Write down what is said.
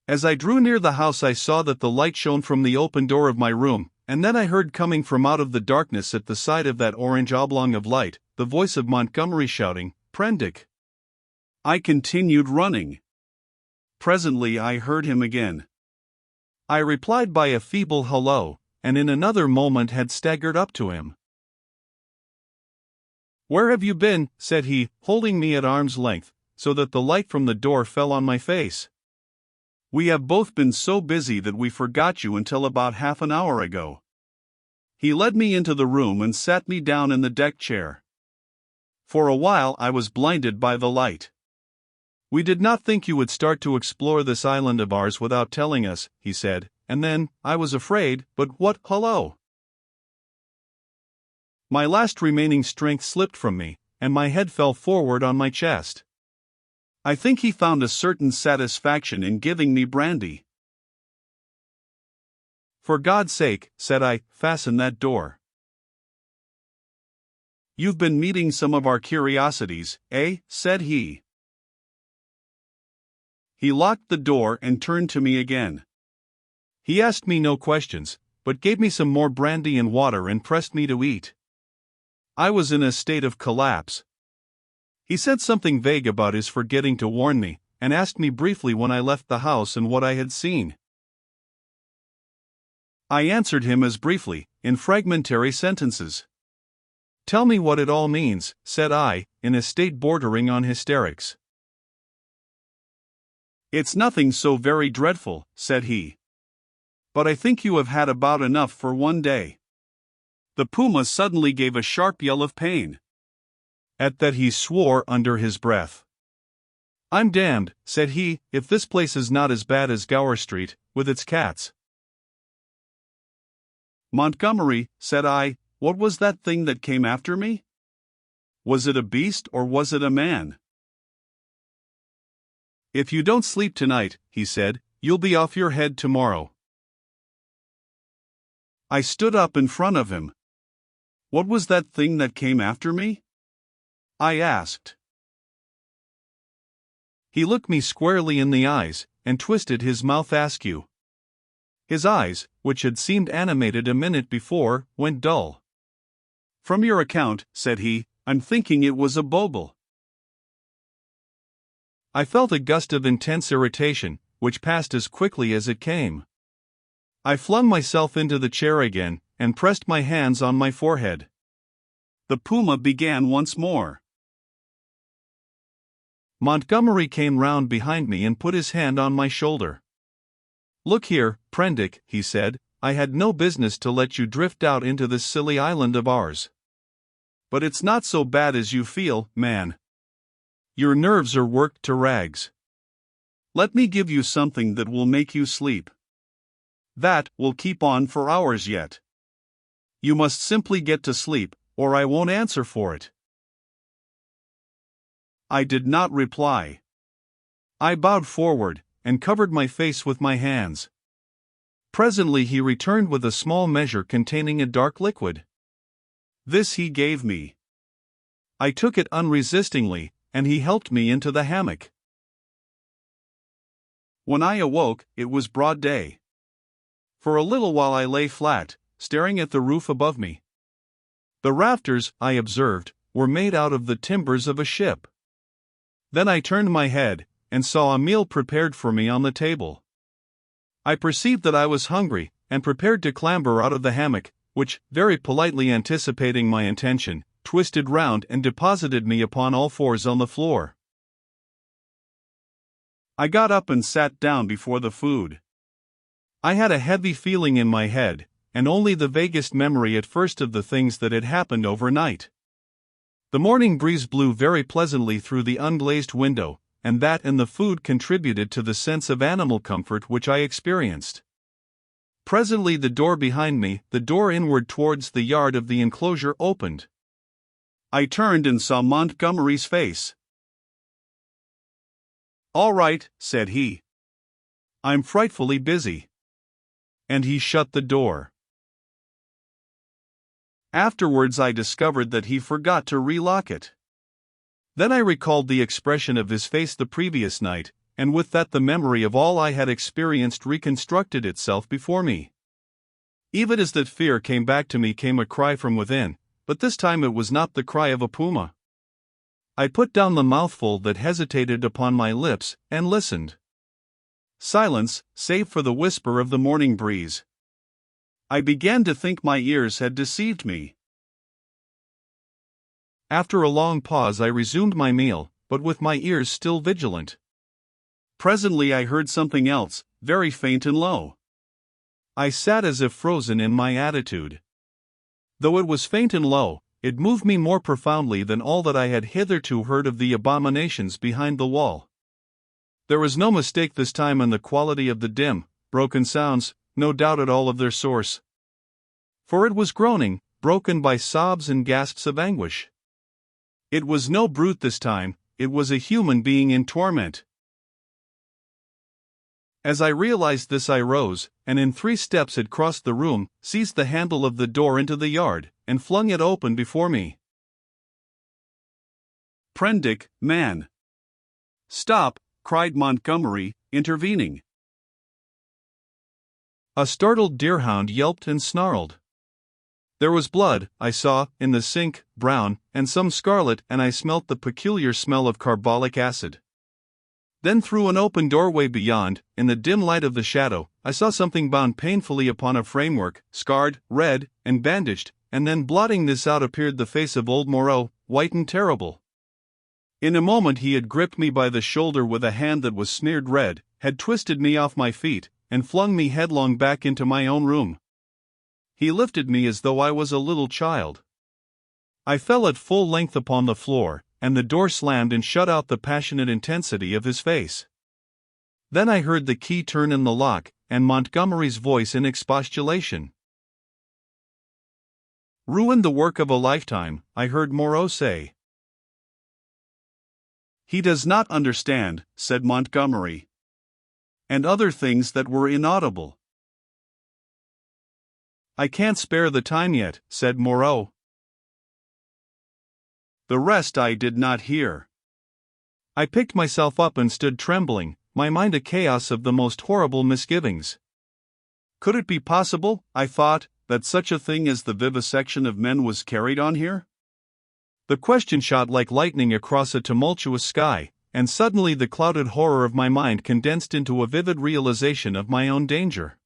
As I drew near the house, I saw that the light shone from the open door of my room, and then I heard coming from out of the darkness at the side of that orange oblong of light, the voice of Montgomery shouting, "Prendick!" I continued running. Presently I heard him again. I replied by a feeble hello, and in another moment had staggered up to him. "Where have you been?" said he, holding me at arm's length, so that the light from the door fell on my face. "We have both been so busy that we forgot you until about half an hour ago." He led me into the room and sat me down in the deck chair. For a while I was blinded by the light. "We did not think you would start to explore this island of ours without telling us," he said, and then, "I was afraid, but what, hello!" My last remaining strength slipped from me, and my head fell forward on my chest. I think he found a certain satisfaction in giving me brandy. "For God's sake," said I, "fasten that door. You've been meeting some of our curiosities, eh?" said he. He locked the door and turned to me again. He asked me no questions, but gave me some more brandy and water and pressed me to eat. I was in a state of collapse. He said something vague about his forgetting to warn me, and asked me briefly when I left the house and what I had seen. I answered him as briefly, in fragmentary sentences. "Tell me what it all means," said I, in a state bordering on hysterics. "It's nothing so very dreadful," said he. "But I think you have had about enough for one day." The puma suddenly gave a sharp yell of pain. At that he swore under his breath. "I'm damned," said he, "if this place is not as bad as Gower Street, with its cats." "Montgomery," said I, "what was that thing that came after me? Was it a beast or was it a man?" "If you don't sleep tonight," he said, "you'll be off your head tomorrow." I stood up in front of him. "What was that thing that came after me?" I asked. He looked me squarely in the eyes, and twisted his mouth askew. His eyes, which had seemed animated a minute before, went dull. "From your account," said he, "I'm thinking it was a bogle." I felt a gust of intense irritation, which passed as quickly as it came. I flung myself into the chair again, and pressed my hands on my forehead. The puma began once more. Montgomery came round behind me and put his hand on my shoulder. "Look here, Prendick," he said, "I had no business to let you drift out into this silly island of ours. But it's not so bad as you feel, man. Your nerves are worked to rags. Let me give you something that will make you sleep. That will keep on for hours yet. You must simply get to sleep, or I won't answer for it." I did not reply. I bowed forward, and covered my face with my hands. Presently he returned with a small measure containing a dark liquid. This he gave me. I took it unresistingly, and he helped me into the hammock. When I awoke, it was broad day. For a little while I lay flat, staring at the roof above me. The rafters, I observed, were made out of the timbers of a ship. Then I turned my head, and saw a meal prepared for me on the table. I perceived that I was hungry, and prepared to clamber out of the hammock, which, very politely anticipating my intention, twisted round and deposited me upon all fours on the floor. I got up and sat down before the food. I had a heavy feeling in my head, and only the vaguest memory at first of the things that had happened overnight. The morning breeze blew very pleasantly through the unglazed window, and that and the food contributed to the sense of animal comfort which I experienced. Presently the door behind me, the door inward towards the yard of the enclosure, opened. I turned and saw Montgomery's face. "All right," said he. "I'm frightfully busy." And he shut the door. Afterwards I discovered that he forgot to relock it. Then I recalled the expression of his face the previous night, and with that the memory of all I had experienced reconstructed itself before me. Even as that fear came back to me came a cry from within, but this time it was not the cry of a puma. I put down the mouthful that hesitated upon my lips, and listened. Silence, save for the whisper of the morning breeze. I began to think my ears had deceived me. After a long pause I resumed my meal, but with my ears still vigilant. Presently I heard something else, very faint and low. I sat as if frozen in my attitude. Though it was faint and low, it moved me more profoundly than all that I had hitherto heard of the abominations behind the wall. There was no mistake this time in the quality of the dim, broken sounds, no doubt at all of their source. For it was groaning, broken by sobs and gasps of anguish. It was no brute this time, it was a human being in torment. As I realized this I rose, and in 3 steps had crossed the room, seized the handle of the door into the yard, and flung it open before me. "Prendick, man!" "Stop!" cried Montgomery, intervening. A startled deerhound yelped and snarled. There was blood, I saw, in the sink, brown, and some scarlet, and I smelt the peculiar smell of carbolic acid. Then through an open doorway beyond, in the dim light of the shadow, I saw something bound painfully upon a framework, scarred, red, and bandaged, and then blotting this out appeared the face of old Moreau, white and terrible. In a moment he had gripped me by the shoulder with a hand that was smeared red, had twisted me off my feet, and flung me headlong back into my own room. He lifted me as though I was a little child. I fell at full length upon the floor, and the door slammed and shut out the passionate intensity of his face. Then I heard the key turn in the lock, and Montgomery's voice in expostulation. "Ruined the work of a lifetime," I heard Moreau say. "He does not understand," said Montgomery. And other things that were inaudible. "I can't spare the time yet," said Moreau. The rest I did not hear. I picked myself up and stood trembling, my mind a chaos of the most horrible misgivings. Could it be possible, I thought, that such a thing as the vivisection of men was carried on here? The question shot like lightning across a tumultuous sky, and suddenly the clouded horror of my mind condensed into a vivid realization of my own danger.